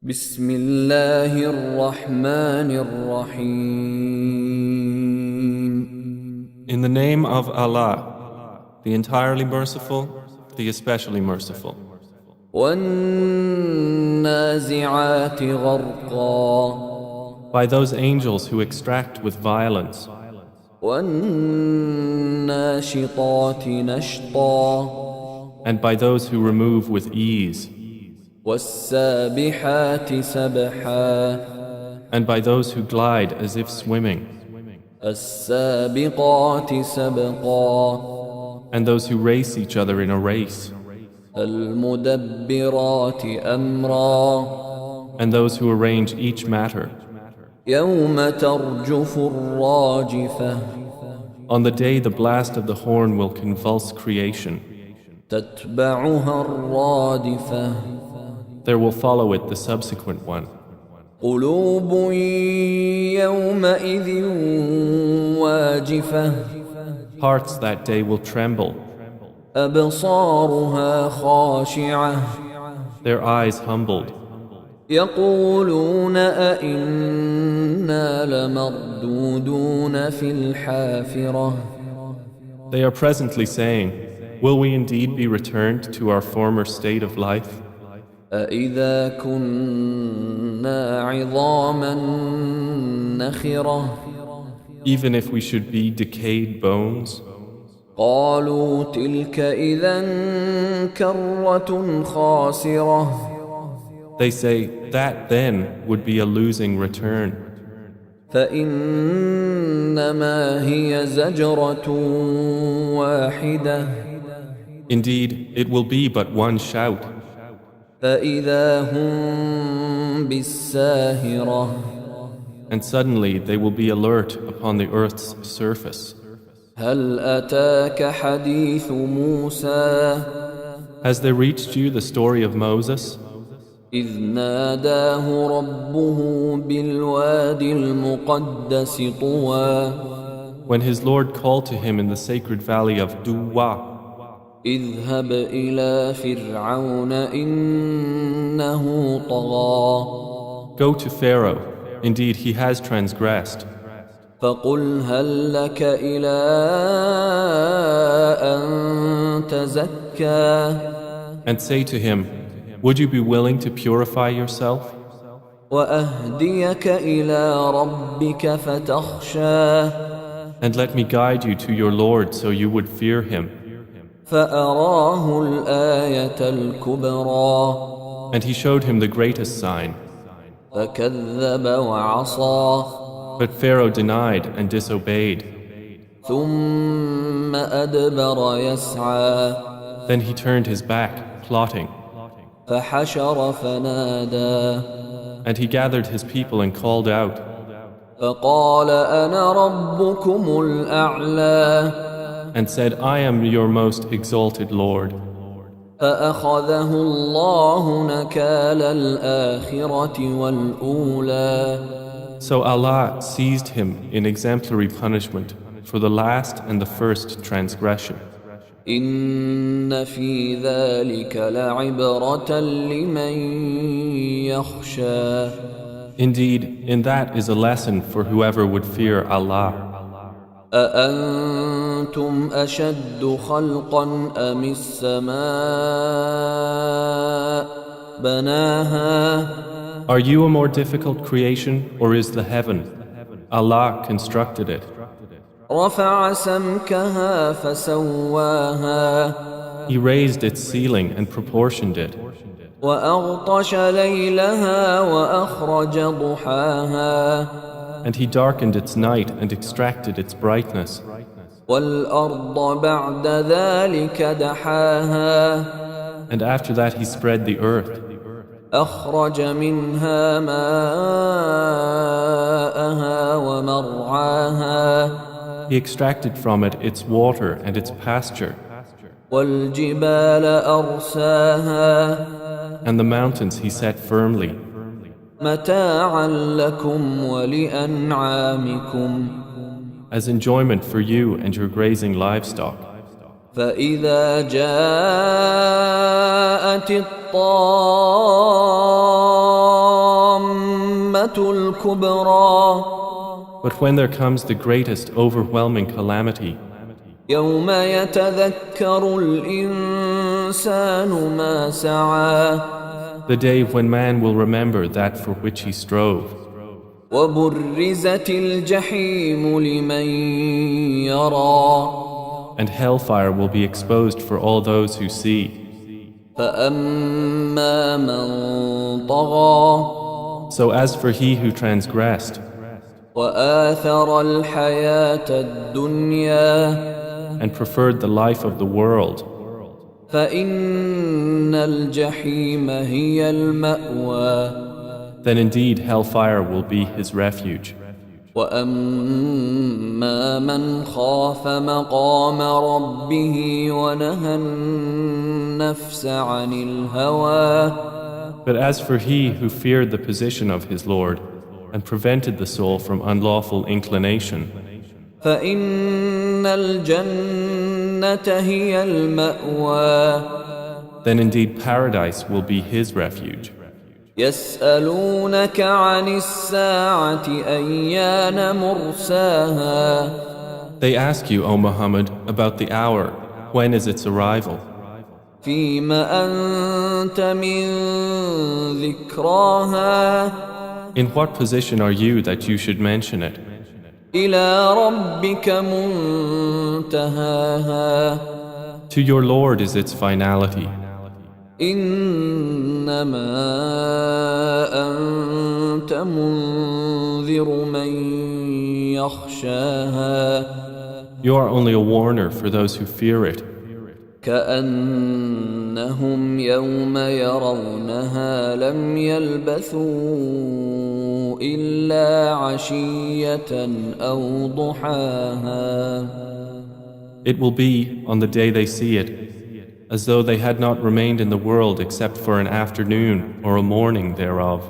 بسم الله الرحمن الرحيم. In the name of Allah, the entirely merciful, the especially merciful. والنازعات غرقا By those angels who extract with violence, والناشطات نشطا and by those who remove with ease, والسابحات سبحا and by those who glide as if swimming, السابقات سبقا and those who race each other in a race, المدبرات أمرا and those who arrange each matter. يوم ترجف الراجفة On the day the blast of the horn will convulse creation, تتبعها الرادفة there will follow it the subsequent one. قلوب يومئذ واجفة Hearts that day will tremble, أبصارها خاشعة their eyes humbled. يقولون أئنا لمردودون في الحافرة They are presently saying, will we indeed be returned to our former state of life? أإذا كنا عظاما نخرة Even if we should be decayed bones? قالوا تلك إذا كرة خاسرة They say, that then would be a losing return. فإنما هي زجرة واحدة Indeed, it will be but one shout, فإذا هم بالساهرة and suddenly they will be alert upon the earth's surface. هل أتاك حديث موسى Has there reached you the story of Moses, إذ ناداه ربه بالوادي المقدس طوى when his Lord called to him in the sacred valley of Duwa, اذهب إلى فرعون إنه طغى go to Pharaoh, indeed he has transgressed, فقل هل لك إلى أن تزكى and say to him, would you be willing to purify yourself? وأهديك إلى ربك فتخشى And let me guide you to your Lord so you would fear him. فأراه الآية الكبرى And he showed him the greatest sign. فكذب وعصى But Pharaoh denied and disobeyed. ثم أدبر يسعى Then he turned his back, plotting. فحشر فنادى And he gathered his people and called out. فقال أنا ربكم الأعلى And said, I am your most exalted Lord. فأخذه الله نكال الآخرة والأولى So Allah seized him in exemplary punishment for the last and the first transgression. إن في ذلك لعبرة لمن يخشى Indeed, in that is a lesson for whoever would fear Allah. أأنتم أشد خلقا أم السماء بناها Are you a more difficult creation, or is the heaven? Allah constructed it. رفع سمكها فسواها He raised its ceiling and proportioned it. وأغطش ليلها وأخرج ضحاها And He darkened its night and extracted its brightness. والأرض بعد ذلك دحاها And after that He spread the earth. أخرج منها ماءها ومرعاها He extracted from it its water and its pasture. والجبال أرساها And the mountains He set firmly, متاعا لكم ولأنعامكم as enjoyment for you and your grazing livestock. فإذا جاءت الطامة الكبرى But when there comes the greatest overwhelming calamity, يوم يتذكر الإنسان ما سعى the day when man will remember that for which he strove, وبرزت الجحيم لمن يرى and hellfire will be exposed for all those who see. فأما من طغى So as for he who transgressed وآثر الحياة الدنيا and preferred the life of the world, فإن الجحيم هي المأوى then indeed hellfire will be his refuge. وأما من خاف مقام ربه ونهى النفس عن الهوى But as for he who feared the position of his Lord and prevented the soul from unlawful inclination, فإن الجنة هي المأوى then indeed paradise will be his refuge. يسألونك عن الساعة أيان مرساها They ask you, O Muhammad, about the hour, when is its arrival? فيم أنت من ذكراها In what position are you that you should mention it? إلى ربك منتهاها To your Lord is its finality. إنما أنت منذر من يخشاها You are only a warner for those who fear it. كأنهم يوم يرونها لم يلبثوا إلا عشية أو ضحاها It will be, on the day they see it, as though they had not remained in the world except for an afternoon or a morning thereof.